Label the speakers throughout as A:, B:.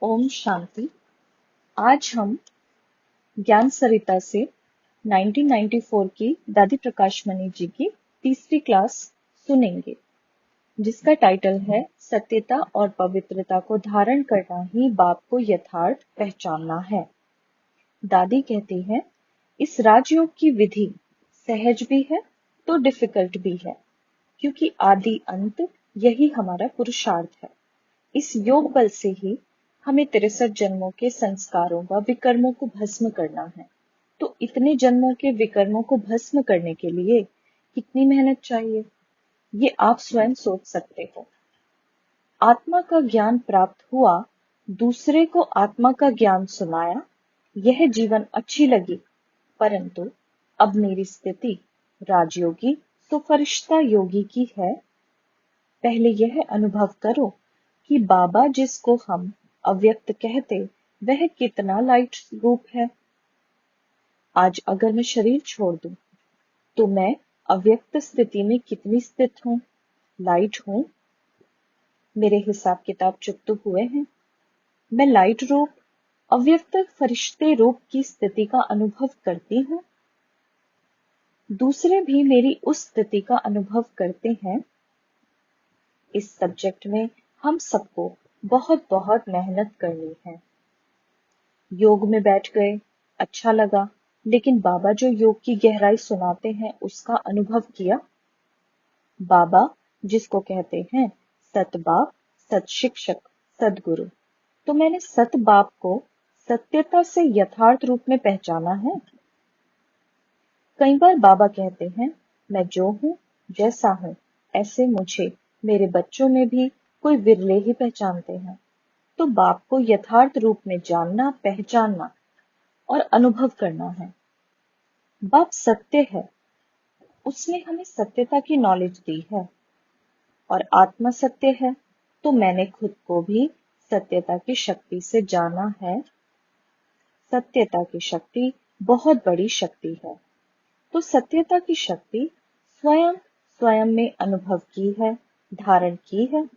A: ओम शांति। आज हम ज्ञान सरिता से 1994 की दादी प्रकाश मणि जी की तीसरी क्लास सुनेंगे, जिसका टाइटल है सत्यता और पवित्रता को धारण करना ही बाप को यथार्थ पहचानना है। दादी कहती है, इस राजयोग की विधि सहज भी है तो डिफिकल्ट भी है, क्योंकि आदि अंत यही हमारा पुरुषार्थ है। इस योग बल से ही हमें 63 जन्मों के संस्कारों व विकर्मों को भस्म करना है। तो इतने जन्मों के विकर्मों को भस्म करने के लिए कितनी मेहनत चाहिए, ये आप स्वयं सोच सकते हो। आत्मा का ज्ञान प्राप्त हुआ, दूसरे को आत्मा का ज्ञान सुनाया, यह जीवन अच्छी लगी, परंतु अब मेरी स्थिति राजयोगी तो फरिश्ता योगी की है। पहले यह अनुभव करो कि बाबा जिसको हम अव्यक्त कहते, वह कितना लाइट रूप है। आज अगर मैं शरीर छोड़ दूं, तो मैं अव्यक्त स्थिति में कितनी स्थित हूं, लाइट हूं। मेरे हिसाब किताब चुप तो हुए हैं। मैं लाइट रूप अव्यक्त फरिश्ते रूप की स्थिति का अनुभव करती हूं। दूसरे भी मेरी उस स्थिति का अनुभव करते हैं। इस सब्जेक्ट में हम सबको बहुत बहुत मेहनत करनी है। योग में बैठ गए, अच्छा लगा, लेकिन बाबा जो योग की गहराई सुनाते हैं उसका अनुभव किया। बाबा जिसको कहते हैं सत बाप, सत शिक्षक, सदगुरु, तो मैंने सत बाप को सत्यता से यथार्थ रूप में पहचाना है। कई बार बाबा कहते हैं, मैं जो हूं, जैसा हूं, ऐसे मुझे मेरे बच्चों में भी कोई विरले ही पहचानते हैं। तो बाप को यथार्थ रूप में जानना, पहचानना और अनुभव करना है। बाप सत्य है, उसने हमें सत्यता की नॉलेज दी है, और आत्मा सत्य है, तो मैंने खुद को भी सत्यता की शक्ति से जाना है। सत्यता की शक्ति बहुत बड़ी शक्ति है, तो सत्यता की शक्ति स्वयं स्वयं में अनुभव की है, धारण की है।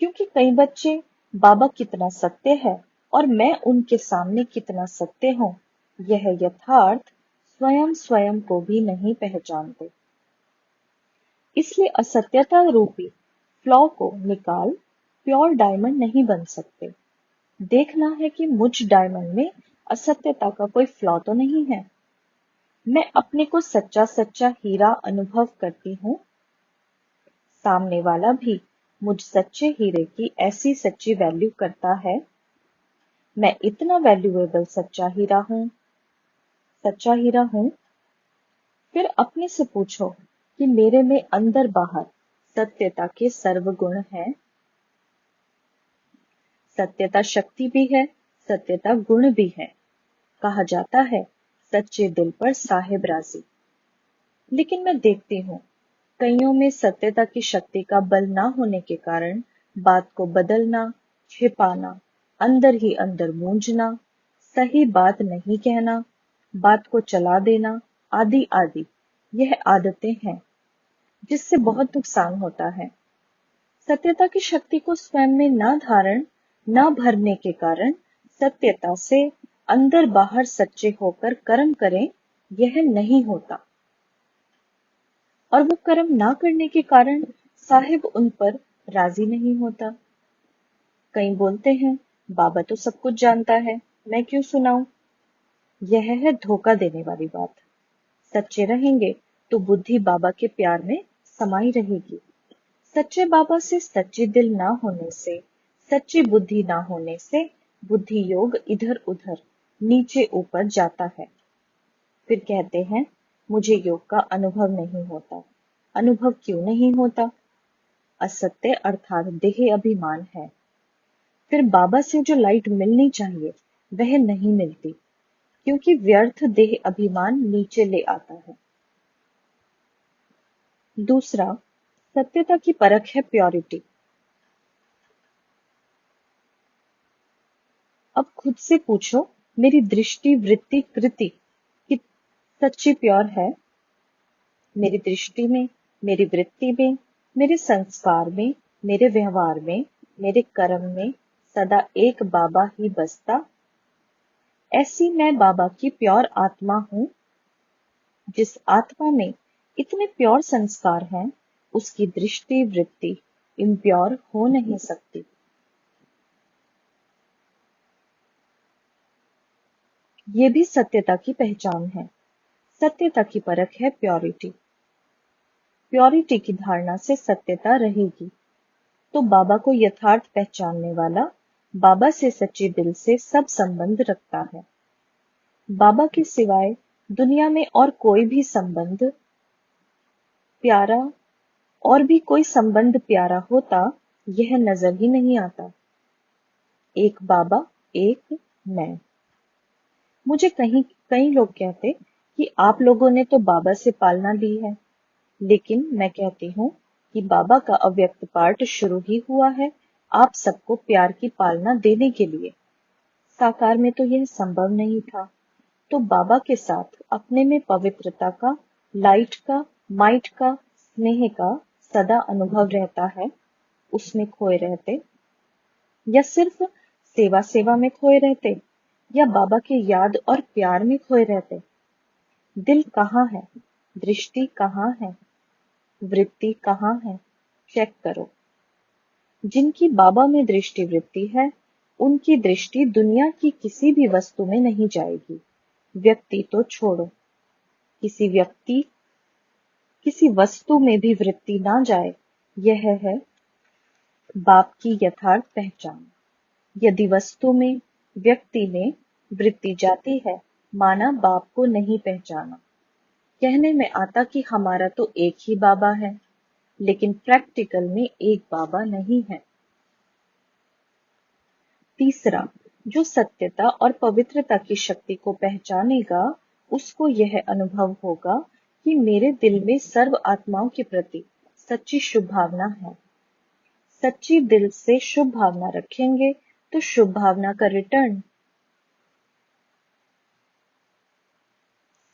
A: क्योंकि कई बच्चे बाबा कितना सत्य है और मैं उनके सामने कितना सत्य हूं, यह यथार्थ स्वयं स्वयं को भी नहीं पहचानते। इसलिए असत्यता रूपी फ्लॉ को निकाल प्योर डायमंड नहीं बन सकते। देखना है कि मुझ डायमंड में असत्यता का कोई फ्लॉ तो नहीं है। मैं अपने को सच्चा सच्चा हीरा अनुभव करती हूँ। सामने वाला भी मुझ सच्चे हीरे की ऐसी सच्ची वैल्यू करता है। मैं इतना वैल्यूएबल सच्चा हीरा हूँ। फिर अपने से पूछो कि मेरे में अंदर बाहर सत्यता के सर्वगुण हैं। सत्यता शक्ति भी है, सत्यता गुण भी है। कहा जाता है, सच्चे दिल पर साहिब राजी। लेकिन मैं देखती हूँ, कईयों में सत्यता की शक्ति का बल ना होने के कारण बात को बदलना, छिपाना, अंदर ही अंदर मूंझना, सही बात नहीं कहना, बात को चला देना, आदि आदि, यह आदतें हैं जिससे बहुत नुकसान होता है। सत्यता की शक्ति को स्वयं में ना धारण, ना भरने के कारण सत्यता से अंदर बाहर सच्चे होकर कर्म करें, यह नहीं होता। और वो कर्म ना करने के कारण साहिब उन पर राजी नहीं होता। कई बोलते हैं, बाबा तो सब कुछ जानता है, मैं क्यों सुनाऊं। यह है धोखा देने वाली बात। सच्चे रहेंगे तो बुद्धि बाबा के प्यार में समाई रहेगी। सच्चे बाबा से सच्चे दिल ना होने से, सच्ची बुद्धि ना होने से बुद्धि योग इधर उधर, नीचे ऊपर जाता है। फिर कहते हैं, मुझे योग का अनुभव नहीं होता। अनुभव क्यों नहीं होता? असत्य अर्थात देह अभिमान है। फिर बाबा से जो लाइट मिलनी चाहिए वह नहीं मिलती, क्योंकि व्यर्थ देह अभिमान नीचे ले आता है। दूसरा, सत्यता की परख है प्योरिटी। अब खुद से पूछो, मेरी दृष्टि वृत्ति कृति कि सच्ची प्योर है? मेरी दृष्टि में, मेरी वृत्ति में, मेरे संस्कार में, मेरे व्यवहार में, मेरे कर्म में सदा एक बाबा ही बसता। ऐसी मैं बाबा की प्योर आत्मा हूँ। जिस आत्मा में इतने प्योर संस्कार हैं, उसकी दृष्टि वृत्ति इम्प्योर हो नहीं सकती। ये भी सत्यता की पहचान है। सत्यता की परख है प्योरिटी। प्योरिटी की धारणा से सत्यता रहेगी तो बाबा को यथार्थ पहचानने वाला बाबा से सच्चे दिल से सब संबंध रखता है। बाबा के सिवाय दुनिया में और कोई भी संबंध प्यारा और भी कोई संबंध प्यारा होता, यह नजर ही नहीं आता। एक बाबा, एक मैं। मुझे कई लोग कहते कि आप लोगों ने तो बाबा से पालना ली है, लेकिन मैं कहती हूँ कि बाबा का अव्यक्त पार्ट शुरू ही हुआ है आप सबको प्यार की पालना देने के लिए। साकार में तो यह संभव नहीं था। तो बाबा के साथ अपने में पवित्रता का, लाइट का, माइट का, स्नेह का सदा अनुभव रहता है। उसमें खोए रहते या सिर्फ सेवा सेवा में खोए रहते या बाबा के याद और प्यार में खोए रहते। दिल कहाँ है, दृष्टि कहाँ है, वृत्ति कहाँ है, चेक करो। जिनकी बाबा में दृष्टि वृत्ति है, उनकी दृष्टि दुनिया की किसी भी वस्तु में नहीं जाएगी। व्यक्ति तो छोड़ो, किसी वस्तु में भी वृत्ति ना जाए, यह है बाप की यथार्थ पहचान। यदि वस्तु में, व्यक्ति में वृत्ति जाती है, माना बाप को नहीं पहचाना। कहने में आता कि हमारा तो एक ही बाबा है, लेकिन प्रैक्टिकल में एक बाबा नहीं है। तीसरा, जो सत्यता और पवित्रता की शक्ति को पहचानेगा, उसको यह अनुभव होगा कि मेरे दिल में सर्व आत्माओं के प्रति सच्ची शुभ भावना है। सच्ची दिल से शुभ भावना रखेंगे तो शुभ भावना का रिटर्न,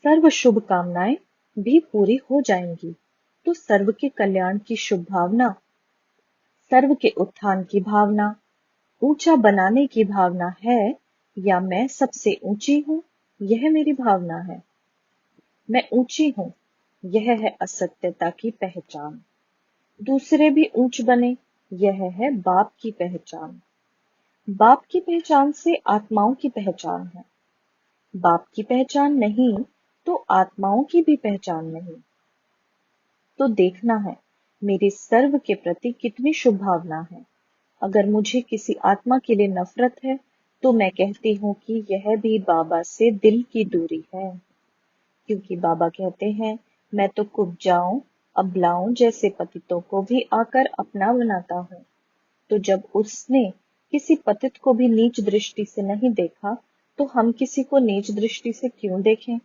A: सर्व शुभ कामनाएं भी पूरी हो जाएंगी। तो सर्व के कल्याण की शुभ भावना, सर्व के उत्थान की भावना, ऊंचा बनाने की भावना है या मैं सबसे ऊंची हूं, यह मेरी भावना है। मैं ऊंची हूं, यह है असत्यता की पहचान। दूसरे भी ऊंच बने, यह है बाप की पहचान। बाप की पहचान से आत्माओं की पहचान है। बाप की पहचान नहीं तो आत्माओं की भी पहचान नहीं। तो देखना है मेरी सर्व के प्रति कितनी शुभ भावना है। अगर मुझे किसी आत्मा के लिए नफरत है, तो मैं कहती हूँ कि यह भी बाबा से दिल की दूरी है। क्योंकि बाबा कहते हैं, मैं तो कुब्जाओं, अबलाओं जैसे पतितों को भी आकर अपना बनाता हूँ। तो जब उसने किसी पतित को भी नीच दृष्टि से नहीं देखा, तो हम किसी को नीच दृष्टि से क्यों देखें?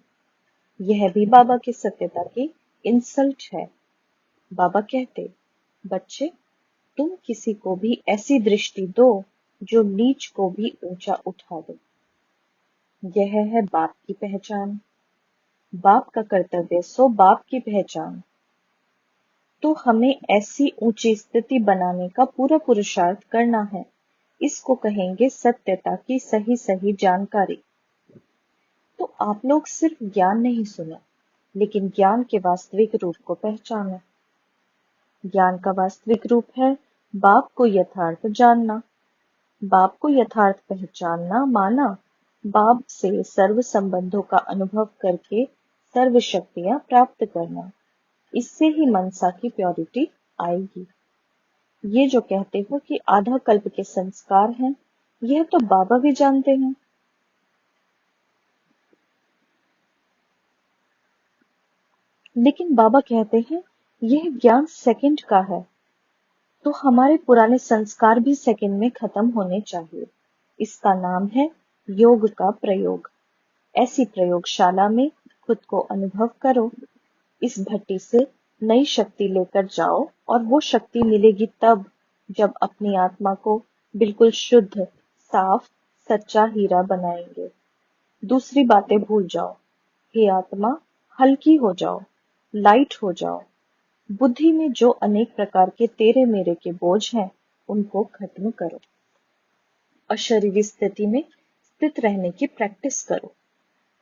A: यह भी बाबा की सत्यता की इंसल्ट है। बाबा कहते, बच्चे, तुम किसी को भी ऐसी दृष्टि दो जो नीच को भी ऊंचा उठा दे। यह है बाप की पहचान। बाप का कर्तव्य सो बाप की पहचान। तो हमें ऐसी ऊंची स्थिति बनाने का पूरा पुरुषार्थ करना है। इसको कहेंगे सत्यता की सही सही जानकारी। तो आप लोग सिर्फ ज्ञान नहीं सुने, लेकिन ज्ञान के वास्तविक रूप को पहचाने। ज्ञान का वास्तविक रूप है बाप को यथार्थ जानना, बाप को यथार्थ पहचानना, माना बाप से सर्व संबंधों का अनुभव करके सर्व शक्तियां प्राप्त करना। इससे ही मनसा की प्योरिटी आएगी। ये जो कहते हो कि आधा कल्प के संस्कार हैं, यह तो बाबा भी जानते हैं। लेकिन बाबा कहते हैं यह ज्ञान सेकंड का है। तो हमारे पुराने संस्कार भी सेकंड में खत्म होने चाहिए। इसका नाम है योग का प्रयोग। ऐसी प्रयोगशाला में खुद को अनुभव करो। इस भट्टी से नई शक्ति लेकर जाओ और वो शक्ति मिलेगी तब जब अपनी आत्मा को बिल्कुल शुद्ध, साफ, सच्चा हीरा बनाएंगे। दूसरी बातें भूल जाओ। हे आत्मा, हल्की हो जाओ, लाइट हो जाओ। बुद्धि में जो अनेक प्रकार के तेरे मेरे के बोझ हैं, उनको खत्म करो। अशरीरी स्थिति में स्थित रहने की प्रैक्टिस करो।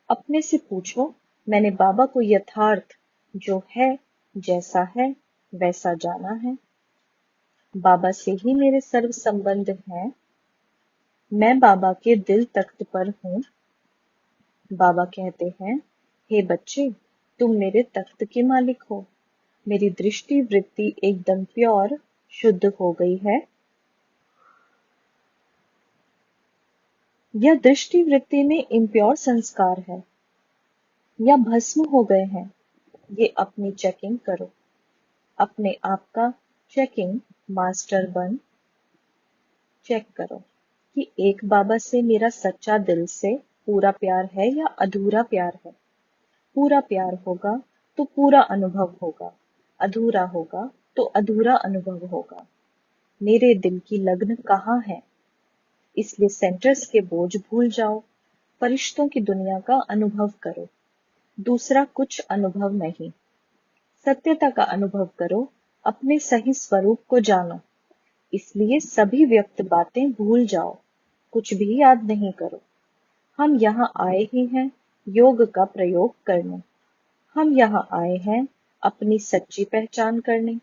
A: अपने से पूछो, मैंने बाबा को यथार्थ जो है, जैसा है वैसा जाना है। बाबा से ही मेरे सर्व संबंध हैं। मैं बाबा के दिल तख्त पर हूँ। बाबा कहते हैं, हे बच्चे, तुम मेरे तख्त के मालिक हो। मेरी दृष्टि वृत्ति एकदम प्योर शुद्ध हो गई है। या दृष्टि वृत्ति में इम्प्योर संस्कार है या भस्म हो गए हैं, ये अपनी चेकिंग करो। अपने आप का चेकिंग मास्टर बन चेक करो कि एक बाबा से मेरा सच्चा दिल से पूरा प्यार है या अधूरा प्यार है। पूरा प्यार होगा तो पूरा अनुभव होगा, अधूरा होगा तो अधूरा अनुभव होगा। मेरे दिल की लग्न कहाँ है? इसलिए सेंटर्स के बोझ भूल जाओ, फरिश्तों की दुनिया का अनुभव करो। दूसरा कुछ अनुभव नहीं। सत्यता का अनुभव करो, अपने सही स्वरूप को जानो। इसलिए सभी व्यक्त बातें भूल जाओ, कुछ भी याद नहीं करो। हम यहाँ आए ही हैं योग का प्रयोग करने। हम यहाँ आए हैं अपनी सच्ची पहचान करने।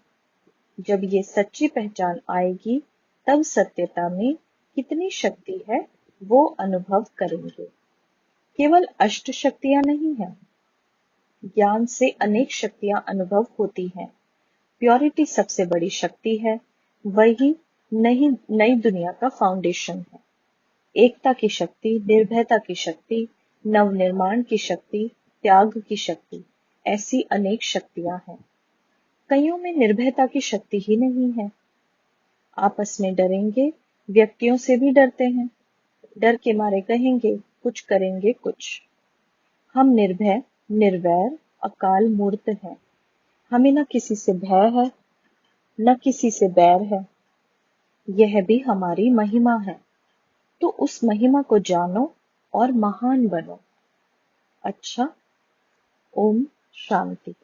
A: जब ये सच्ची पहचान आएगी, तब सत्यता में कितनी शक्ति है वो अनुभव करेंगे। केवल अष्ट शक्तियां नहीं हैं, ज्ञान से अनेक शक्तियां अनुभव होती हैं। प्योरिटी सबसे बड़ी शक्ति है, वही नई दुनिया का फाउंडेशन है। एकता की शक्ति, निर्भयता की शक्ति, नवनिर्माण की शक्ति, त्याग की शक्ति, ऐसी अनेक शक्तियां हैं। कईयों में निर्भयता की शक्ति ही नहीं है। आपस में डरेंगे, व्यक्तियों से भी डरते हैं। डर के मारे कहेंगे कुछ, करेंगे कुछ। हम निर्भय, निर्वैर, अकाल मूर्त हैं। हमें न किसी से भय है, न किसी से बैर है। यह भी हमारी महिमा है। तो उस महिमा को जानो और महान बनो। अच्छा, ओम शांति।